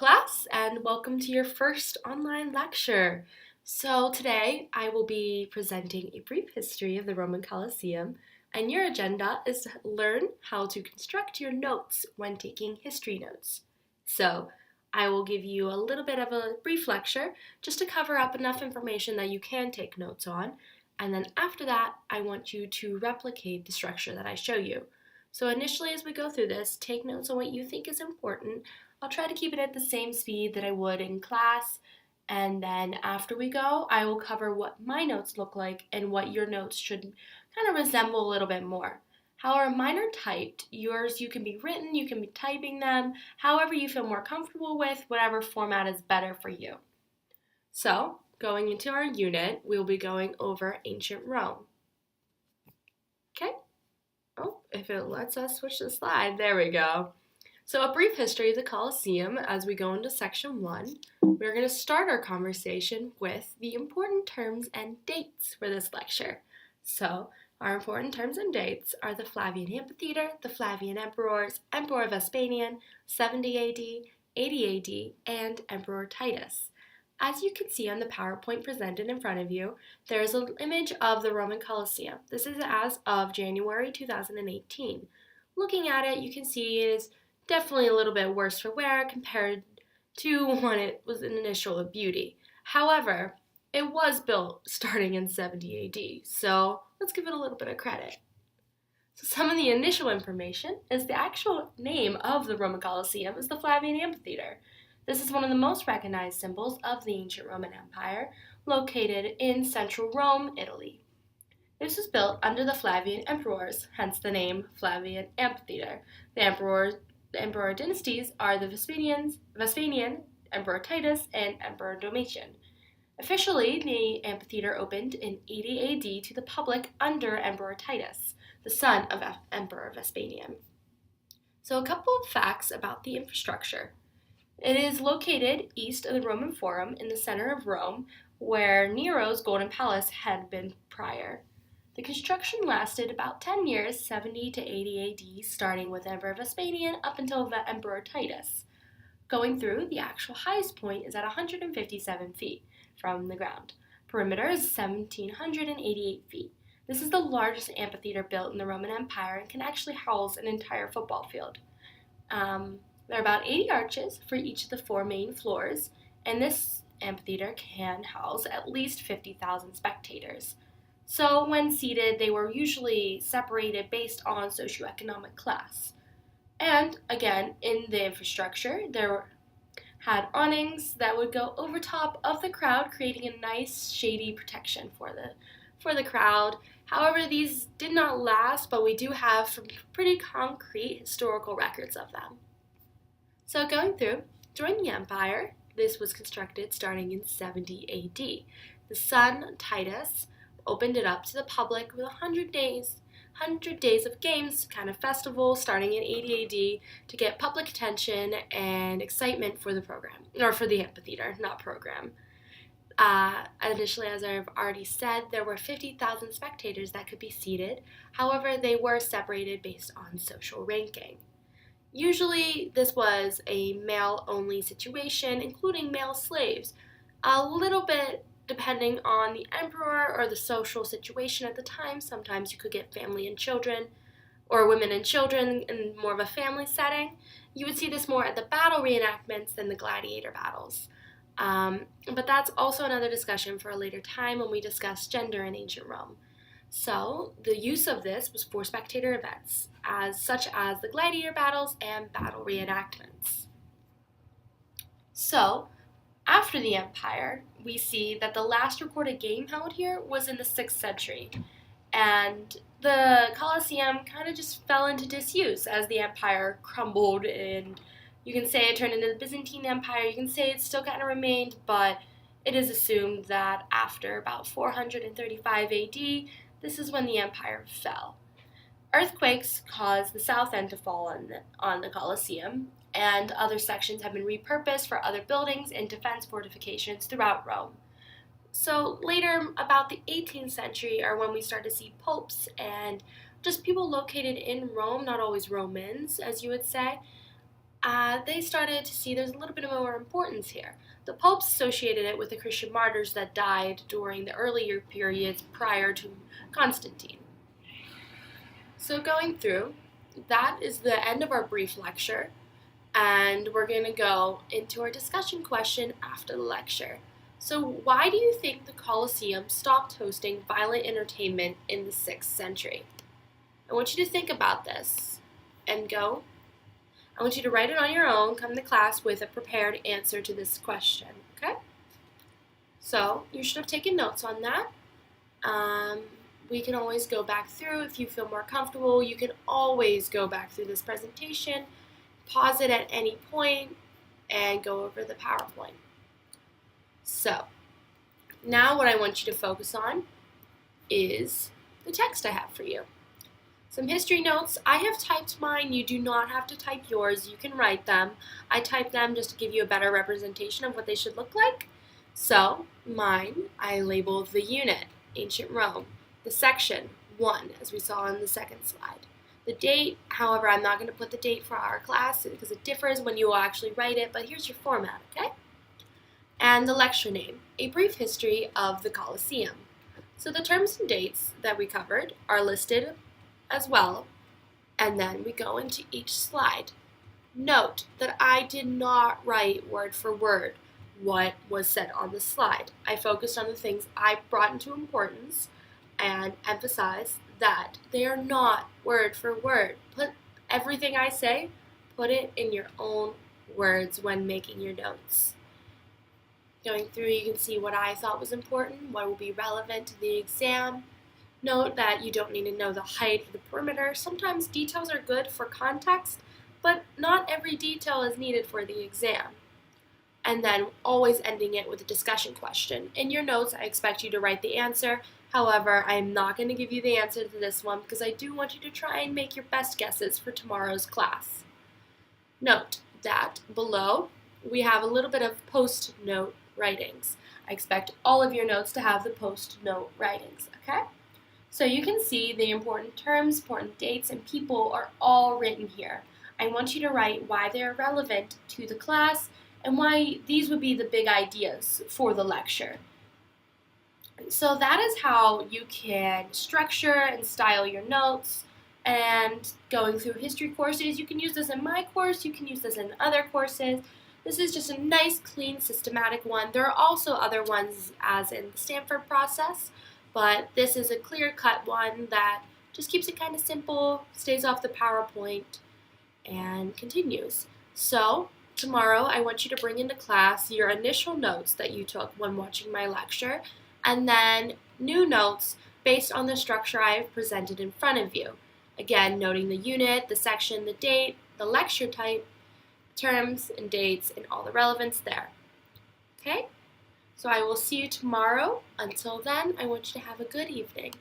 class, and welcome to your first online lecture. So today I will be presenting a brief history of the Roman Colosseum, and your agenda is to learn how to construct your notes when taking history notes. So I will give you a little bit of a brief lecture just to cover up enough information that you can take notes on, and then after that I want you to replicate the structure that I show you. So initially as we go through this, take notes on what you think is important. I'll try to keep it at the same speed that I would in class, and then after we go, I will cover what my notes look like and what your notes should kind of resemble a little bit more. However, mine are typed. Yours, you can be written, you can be typing them, however you feel more comfortable with, whatever format is better for you. So, going into our unit, we'll be going over ancient Rome. Okay? Oh, if it lets us switch the slide, there we go. So a brief history of the Colosseum as we go into section 1. We're going to start our conversation with the important terms and dates for this lecture. So our important terms and dates are the Flavian Amphitheater, the Flavian Emperors, Emperor Vespasian, 70 AD, 80 AD, and Emperor Titus. As you can see on the PowerPoint presented in front of you, there is an image of the Roman Colosseum. This is as of January 2018. Looking at it, you can see it is definitely a little bit worse for wear compared to when it was an initial beauty. However, it was built starting in 70 AD, so let's give it a little bit of credit. So some of the initial information is the actual name of the Roman Colosseum is the Flavian Amphitheater. This is one of the most recognized symbols of the ancient Roman Empire, located in central Rome, Italy. This was built under the Flavian emperors, hence the name Flavian Amphitheater. The emperor dynasties are the Vespasian, Emperor Titus, and Emperor Domitian. Officially, the amphitheater opened in 80 AD to the public under Emperor Titus, the son of Emperor Vespasian. So a couple of facts about the infrastructure. It is located east of the Roman Forum in the center of Rome, where Nero's Golden Palace had been prior. The construction lasted about 10 years, 70 to 80 AD, starting with Emperor Vespasian up until the Emperor Titus. Going through, the actual highest point is at 157 feet from the ground. Perimeter is 1,788 feet. This is the largest amphitheater built in the Roman Empire and can actually house an entire football field. There are about 80 arches for each of the 4 main floors, and this amphitheater can house at least 50,000 spectators. So when seated, they were usually separated based on socioeconomic class. And again, in the infrastructure, there had awnings that would go over top of the crowd, creating a nice shady protection for the crowd. However, these did not last, but we do have some pretty concrete historical records of them. So going through, during the Empire, this was constructed starting in 70 AD. The son, Titus, opened it up to the public with 100 days of games, kind of festival, starting in 80 AD to get public attention and excitement for the program, or for the amphitheater, not program. Initially, as I've already said, there were 50,000 spectators that could be seated. However, they were separated based on social ranking. Usually, this was a male-only situation, including male slaves. A little bit depending on the emperor or the social situation at the time. Sometimes you could get family and children, or women and children in more of a family setting. You would see this more at the battle reenactments than the gladiator battles. But that's also another discussion for a later time when we discuss gender in ancient Rome. So the use of this was for spectator events, such as the gladiator battles and battle reenactments. So after the Empire, we see that the last recorded game held here was in the 6th century, and the Colosseum kind of just fell into disuse as the Empire crumbled, and you can say it turned into the Byzantine Empire, you can say it still kind of remained, but it is assumed that after about 435 AD, this is when the empire fell. Earthquakes caused the south end to fall on the Colosseum, and other sections have been repurposed for other buildings and defense fortifications throughout Rome. So later, about the 18th century, are when we start to see popes and just people located in Rome, not always Romans, as you would say, they started to see there's a little bit more importance here. The popes associated it with the Christian martyrs that died during the earlier periods prior to Constantine. So going through, that is the end of our brief lecture, and we're going to go into our discussion question after the lecture. So why do you think the Colosseum stopped hosting violent entertainment in the 6th century? I want you to think about this and go. I want you to write it on your own, come to class with a prepared answer to this question, okay? So you should have taken notes on that. We can always go back through if you feel more comfortable. You can always go back through this presentation, pause it at any point, and go over the PowerPoint. So now what I want you to focus on is the text I have for you. Some history notes. I have typed mine. You do not have to type yours. You can write them. I typed them just to give you a better representation of what they should look like. So mine, I labeled the unit, ancient Rome. The section, 1, as we saw on the second slide. The date, however, I'm not going to put the date for our class because it differs when you will actually write it, but here's your format, okay? And the lecture name, A Brief History of the Colosseum. So the terms and dates that we covered are listed as well, and then we go into each slide. Note that I did not write word for word what was said on the slide. I focused on the things I brought into importance and emphasize that they are not word for word. Put everything I say, put it in your own words when making your notes. Going through, you can see what I thought was important, what will be relevant to the exam. Note that you don't need to know the height of the perimeter. Sometimes details are good for context, but not every detail is needed for the exam. And then always ending it with a discussion question. In your notes, I expect you to write the answer. However, I'm not going to give you the answer to this one because I do want you to try and make your best guesses for tomorrow's class. Note that below we have a little bit of post-note writings. I expect all of your notes to have the post-note writings, okay? So you can see the important terms, important dates, and people are all written here. I want you to write why they're relevant to the class and why these would be the big ideas for the lecture. So that is how you can structure and style your notes. And going through history courses, you can use this in my course, you can use this in other courses. This is just a nice, clean, systematic one. There are also other ones as in the Stanford process, but this is a clear-cut one that just keeps it kind of simple, stays off the PowerPoint, and continues. So tomorrow I want you to bring into class your initial notes that you took when watching my lecture, and then new notes based on the structure I have presented in front of you. Again, noting the unit, the section, the date, the lecture type, terms and dates, and all the relevance there. Okay? So I will see you tomorrow. Until then, I want you to have a good evening.